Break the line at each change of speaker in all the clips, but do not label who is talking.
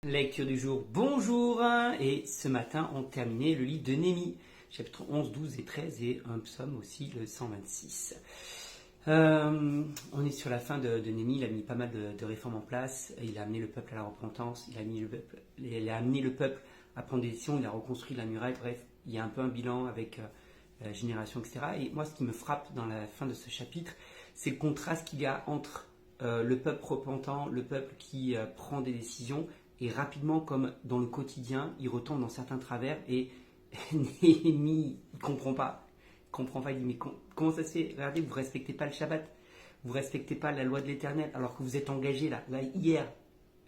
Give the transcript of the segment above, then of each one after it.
Lecture du jour, bonjour. Et ce matin, on terminait le livre de Néhémie, chapitre 11, 12 et 13, et un psaume aussi, le 126. On est sur la fin de Néhémie. Il a mis pas mal de réformes en place. Il a amené le peuple à la repentance, il a amené le peuple à prendre des décisions, il a reconstruit la muraille. Bref, il y a un peu un bilan avec la génération, etc. Et moi, ce qui me frappe dans la fin de ce chapitre, c'est le contraste qu'il y a entre le peuple repentant, le peuple qui prend des décisions, et rapidement, comme dans le quotidien, il retombe dans certains travers et Néhémie, il comprend pas. Il comprend pas, il dit mais comment ça se fait? Regardez, vous respectez pas le Shabbat, vous respectez pas la loi de l'Éternel, alors que vous êtes engagé là hier,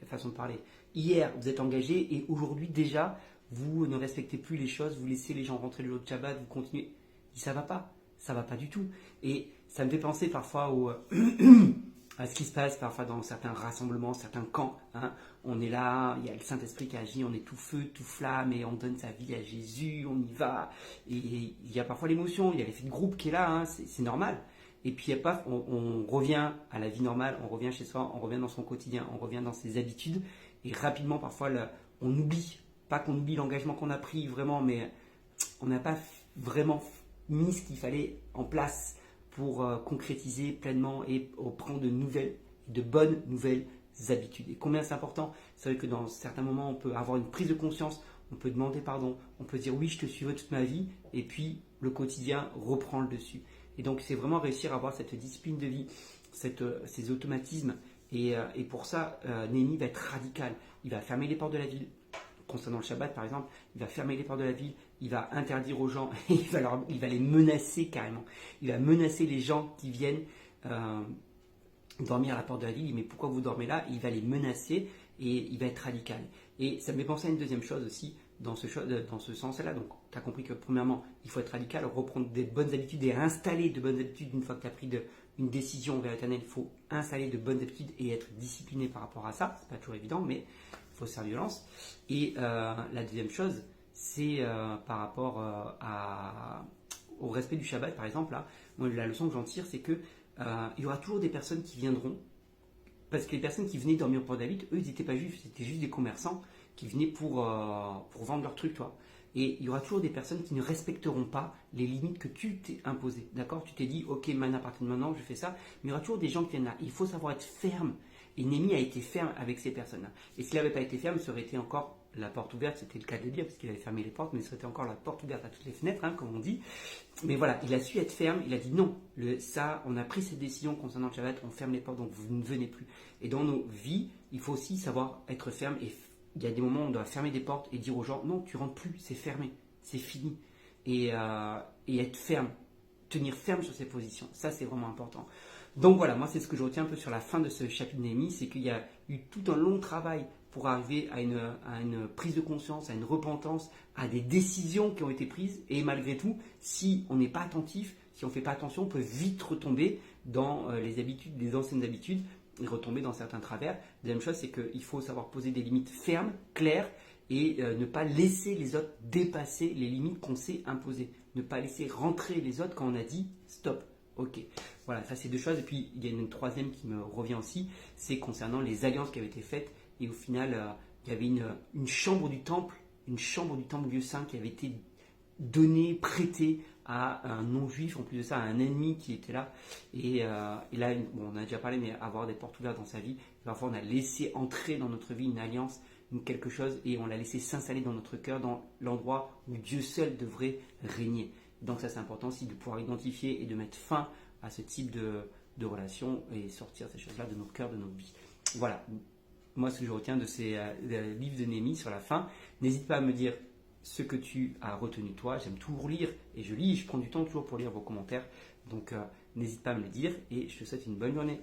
façon de parler, hier vous êtes engagé et aujourd'hui déjà, vous ne respectez plus les choses, vous laissez les gens rentrer le jour de Shabbat, vous continuez. Il dit ça va pas du tout. Et ça me fait penser parfois au... à ce qui se passe parfois dans certains rassemblements, certains camps. On est là, il y a le Saint-Esprit qui agit, on est tout feu, tout flamme, et on donne sa vie à Jésus, on y va. Et il y a parfois l'émotion, il y a l'effet de groupe qui est là, c'est normal. Et puis paf, on revient à la vie normale, on revient chez soi, on revient dans son quotidien, on revient dans ses habitudes. Et rapidement, parfois, on oublie, pas qu'on oublie l'engagement qu'on a pris vraiment, mais on n'a pas vraiment mis ce qu'il fallait en place pour concrétiser pleinement et prendre de bonnes nouvelles habitudes. Et combien c'est important. C'est vrai que dans certains moments, on peut avoir une prise de conscience, on peut demander pardon, on peut dire oui, je te suivrai toute ma vie, et puis le quotidien reprend le dessus. Et donc, c'est vraiment réussir à avoir cette discipline de vie, ces automatismes. Et pour ça, Néhémie va être radical. Il va fermer les portes de la ville. Concernant le Shabbat, par exemple, il va fermer les portes de la ville, il va interdire aux gens, il va les menacer carrément. Il va menacer les gens qui viennent dormir à la porte de la ville. Il dit, mais pourquoi vous dormez là? Il va les menacer et il va être radical. Et ça me fait penser à une deuxième chose aussi, dans ce sens-là. Donc, tu as compris que premièrement, il faut être radical, reprendre des bonnes habitudes et installer de bonnes habitudes. Une fois que tu as pris une décision envers l'Éternel, il faut installer de bonnes habitudes et être discipliné par rapport à ça. C'est pas toujours évident, mais il faut se faire violence. Et la deuxième chose, c'est par rapport au respect du Shabbat, par exemple. Là, moi, la leçon que j'en tire, c'est que il y aura toujours des personnes qui viendront, parce que les personnes qui venaient dormir pour David, eux, ils n'étaient pas juifs, c'était juste des commerçants qui venaient pour vendre leurs trucs, toi. Et il y aura toujours des personnes qui ne respecteront pas les limites que tu t'es imposées. D'accord? Tu t'es dit, ok, maintenant, à partir de maintenant, je fais ça. Mais il y aura toujours des gens qui viennent là. Il faut savoir être ferme. Et Néhémie a été ferme avec ces personnes-là. Et s'il n'avait pas été ferme, ça aurait été encore la porte ouverte, c'était le cas de le dire, parce qu'il avait fermé les portes, mais ça aurait été encore la porte ouverte à toutes les fenêtres, comme on dit. Mais voilà, il a su être ferme, il a dit non, on a pris cette décision concernant le Shabbat, on ferme les portes, donc vous ne venez plus. Et dans nos vies, il faut aussi savoir être ferme, et il y a des moments où on doit fermer des portes et dire aux gens, non, tu rentres plus, c'est fermé, c'est fini. Et être ferme, tenir ferme sur ses positions, ça c'est vraiment important. Donc voilà, moi c'est ce que je retiens un peu sur la fin de ce chapitre de Néhémie, c'est qu'il y a eu tout un long travail pour arriver à une prise de conscience, à une repentance, à des décisions qui ont été prises. Et malgré tout, si on n'est pas attentif, si on ne fait pas attention, on peut vite retomber dans les anciennes habitudes et retomber dans certains travers. Deuxième chose, c'est qu'il faut savoir poser des limites fermes, claires, et ne pas laisser les autres dépasser les limites qu'on s'est imposées. Ne pas laisser rentrer les autres quand on a dit stop. Ok, voilà, ça c'est deux choses. Et puis il y a une troisième qui me revient aussi, c'est concernant les alliances qui avaient été faites. Et au final, il y avait une chambre du temple, lieu saint, qui avait été donnée, prêtée à un non-juif, en plus de ça, à un ennemi qui était là. Et là, on a déjà parlé, mais avoir des portes ouvertes dans sa vie, parfois on a laissé entrer dans notre vie une alliance, quelque chose, et on l'a laissé s'installer dans notre cœur, dans l'endroit où Dieu seul devrait régner. Donc ça c'est important aussi de pouvoir identifier et de mettre fin à ce type de relation et sortir ces choses-là de nos cœurs, de nos vies. Voilà, moi ce que je retiens de ces livres de Néhémie sur la fin. N'hésite pas à me dire ce que tu as retenu toi. J'aime toujours lire et je lis, je prends du temps toujours pour lire vos commentaires. Donc n'hésite pas à me le dire et je te souhaite une bonne journée.